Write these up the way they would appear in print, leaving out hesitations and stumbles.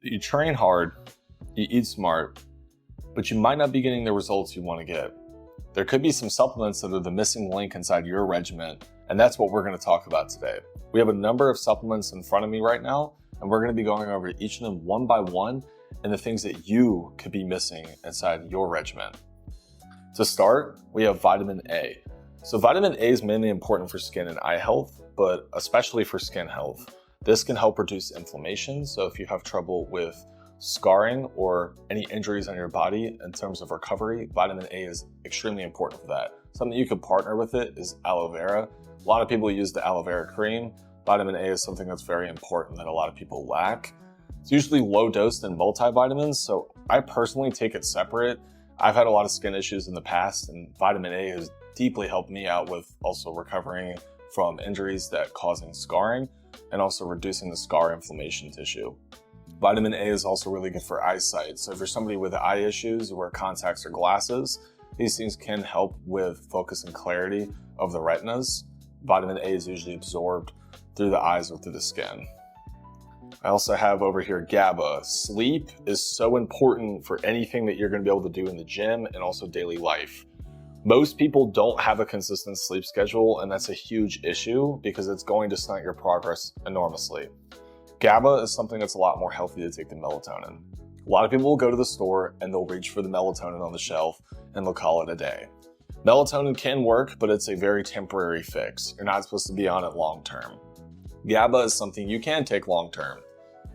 You train hard, you eat smart, but you might not be getting the results you want to get. There could be some supplements that are the missing link inside your regimen, and that's what we're going to talk about today. We have a number of supplements in front of me right now, and we're going to be going over each of them one by one and the things that you could be missing inside your regimen. To start, we have vitamin A. So vitamin A is mainly important for skin and eye health, but especially for skin health. This can help reduce inflammation, so if you have trouble with scarring or any injuries on your body in terms of recovery, vitamin A is extremely important for that. Something you could partner with it is aloe vera. A lot of people use the aloe vera cream. Vitamin A is something that's very important that a lot of people lack. It's usually low dose in multivitamins, so I personally take it separate. I've had a lot of skin issues in the past, and vitamin A has deeply helped me out with also recovering from injuries that causing scarring and also reducing the scar inflammation tissue. Vitamin A is also really good for eyesight. So if you're somebody with eye issues who wear contacts or glasses, these things can help with focus and clarity of the retinas. Vitamin A is usually absorbed through the eyes or through the skin. I also have over here GABA. Sleep is so important for anything that you're going to be able to do in the gym and also daily life. Most people don't have a consistent sleep schedule, and that's a huge issue because it's going to stunt your progress enormously. GABA is something that's a lot more healthy to take than melatonin. A lot of people will go to the store and they'll reach for the melatonin on the shelf and they'll call it a day. Melatonin can work, but it's a very temporary fix. You're not supposed to be on it long term. GABA is something you can take long term.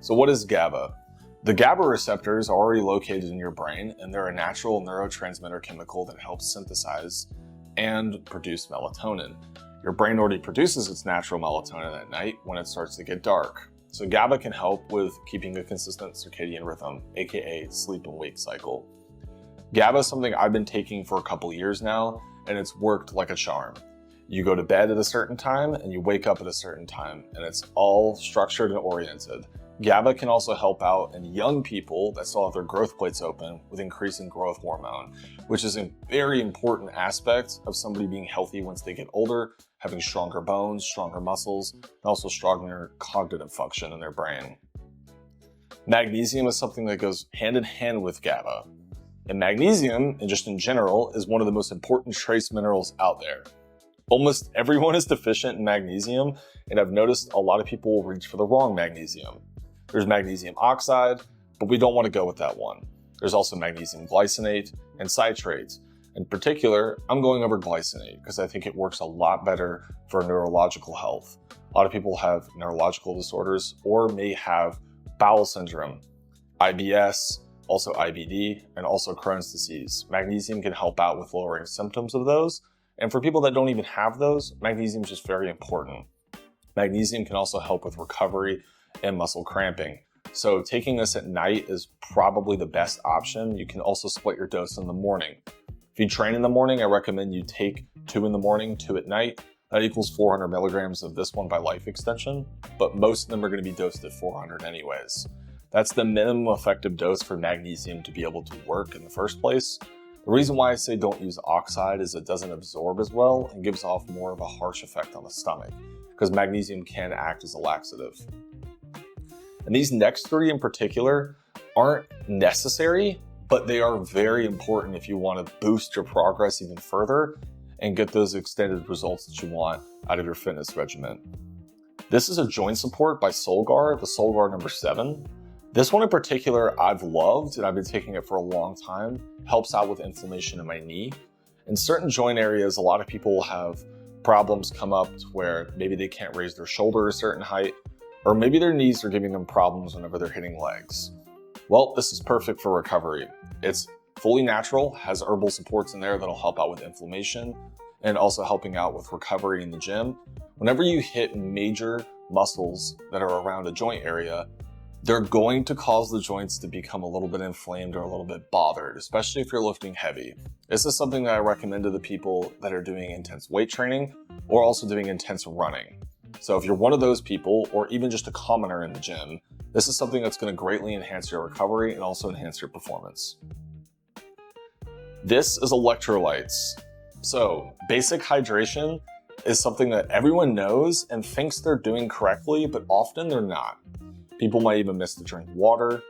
So what is GABA? The GABA receptors are already located in your brain, and they're a natural neurotransmitter chemical that helps synthesize and produce melatonin. Your brain already produces its natural melatonin at night when it starts to get dark. So GABA can help with keeping a consistent circadian rhythm, aka sleep and wake cycle. GABA is something I've been taking for a couple years now, and it's worked like a charm. You go to bed at a certain time and you wake up at a certain time, and it's all structured and oriented. GABA can also help out in young people that still have their growth plates open with increasing growth hormone, which is a very important aspect of somebody being healthy once they get older, having stronger bones, stronger muscles, and also stronger cognitive function in their brain. Magnesium is something that goes hand in hand with GABA. And magnesium, and just in general, is one of the most important trace minerals out there. Almost everyone is deficient in magnesium, and I've noticed a lot of people will reach for the wrong magnesium. There's magnesium oxide, but we don't want to go with that one. There's also magnesium glycinate and citrate. In particular, I'm going over glycinate because I think it works a lot better for neurological health. A lot of people have neurological disorders or may have bowel syndrome, IBS, also IBD, and also Crohn's disease. Magnesium can help out with lowering symptoms of those. And for people that don't even have those, magnesium is just very important. Magnesium can also help with recovery and muscle cramping. So taking this at night is probably the best option. You can also split your dose in the morning. If you train in the morning, I recommend you take 2 in the morning, 2 at night. That equals 400 milligrams of this one by life extension, but most of them are going to be dosed at 400 anyways. That's the minimum effective dose for magnesium to be able to work in the first place. The reason why I say don't use oxide is it doesn't absorb as well and gives off more of a harsh effect on the stomach, because magnesium can act as a laxative. And these next 3 in particular aren't necessary, but they are very important if you want to boost your progress even further and get those extended results that you want out of your fitness regimen. This is a joint support by Solgar, the Solgar number 7. This one in particular I've loved, and I've been taking it for a long time. Helps out with inflammation in my knee. In certain joint areas, a lot of people will have problems come up to where maybe they can't raise their shoulder a certain height, or maybe their knees are giving them problems whenever they're hitting legs. Well, this is perfect for recovery. It's fully natural, has herbal supports in there that'll help out with inflammation and also helping out with recovery in the gym. Whenever you hit major muscles that are around a joint area, they're going to cause the joints to become a little bit inflamed or a little bit bothered, especially if you're lifting heavy. This is something that I recommend to the people that are doing intense weight training or also doing intense running. So if you're one of those people, or even just a commoner in the gym, this is something that's going to greatly enhance your recovery and also enhance your performance. This is electrolytes. So basic hydration is something that everyone knows and thinks they're doing correctly, but often they're not. People might even miss to drink water,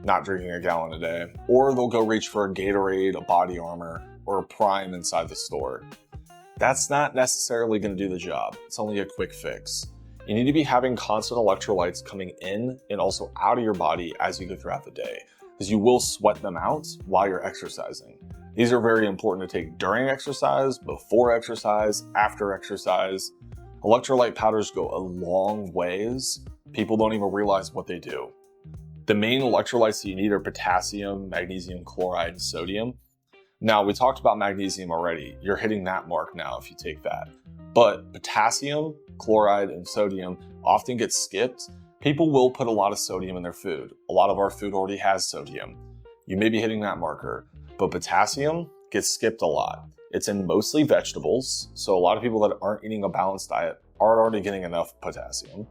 not drinking a gallon a day, or they'll go reach for a Gatorade, a Body Armor, or a Prime inside the store. That's not necessarily going to do the job. It's only a quick fix. You need to be having constant electrolytes coming in and also out of your body as you go throughout the day, because you will sweat them out while you're exercising. These are very important to take during exercise, before exercise, after exercise. Electrolyte powders go a long ways. People don't even realize what they do. The main electrolytes that you need are potassium, magnesium chloride, and sodium. Now, we talked about magnesium already. You're hitting that mark now if you take that. But potassium, chloride, and sodium often get skipped. People will put a lot of sodium in their food. A lot of our food already has sodium. You may be hitting that marker, but potassium gets skipped a lot. It's in mostly vegetables, so a lot of people that aren't eating a balanced diet aren't already getting enough potassium.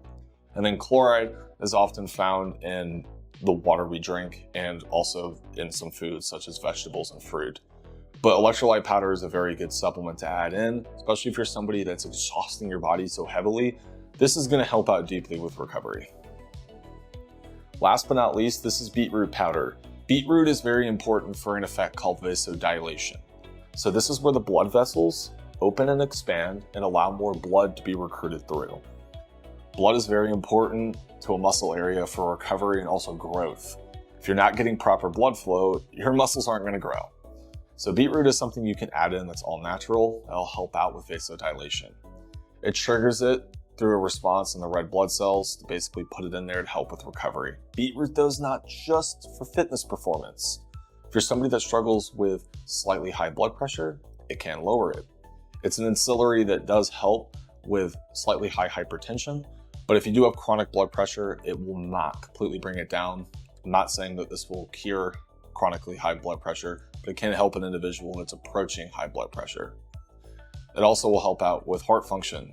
And then chloride is often found in the water we drink and also in some foods such as vegetables and fruit. But electrolyte powder is a very good supplement to add in, especially if you're somebody that's exhausting your body so heavily. This is going to help out deeply with recovery. Last but not least, this is beetroot powder. Beetroot is very important for an effect called vasodilation. So this is where the blood vessels open and expand and allow more blood to be recruited through. Blood is very important to a muscle area for recovery and also growth. If you're not getting proper blood flow, your muscles aren't going to grow. So beetroot is something you can add in that's all natural. That'll help out with vasodilation. It triggers it through a response in the red blood cells to basically put it in there to help with recovery. Beetroot though is not just for fitness performance. If you're somebody that struggles with slightly high blood pressure, it can lower it. It's an ancillary that does help with slightly high hypertension, but if you do have chronic blood pressure, it will not completely bring it down. I'm not saying that this will cure chronically high blood pressure, but it can help an individual that's approaching high blood pressure. It also will help out with heart function.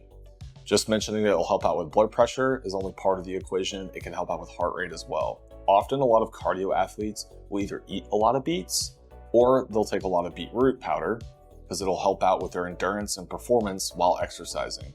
Just mentioning that it will help out with blood pressure is only part of the equation. It can help out with heart rate as well. Often a lot of cardio athletes will either eat a lot of beets or they'll take a lot of beetroot powder because it'll help out with their endurance and performance while exercising.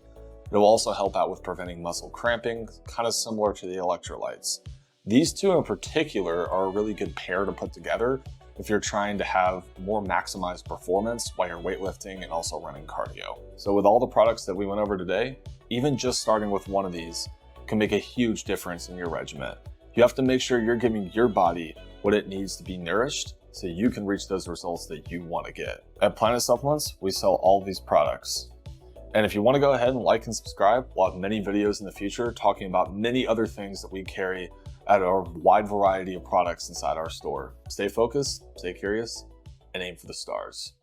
It will also help out with preventing muscle cramping, kind of similar to the electrolytes. These two in particular are a really good pair to put together if you're trying to have more maximized performance while you're weightlifting and also running cardio. So with all the products that we went over today, even just starting with one of these can make a huge difference in your regimen. You have to make sure you're giving your body what it needs to be nourished so you can reach those results that you want to get. At Planet Supplements, we sell all of these products. And if you want to go ahead and like and subscribe, we'll have many videos in the future talking about many other things that we carry at our wide variety of products inside our store. Stay focused, stay curious, and aim for the stars.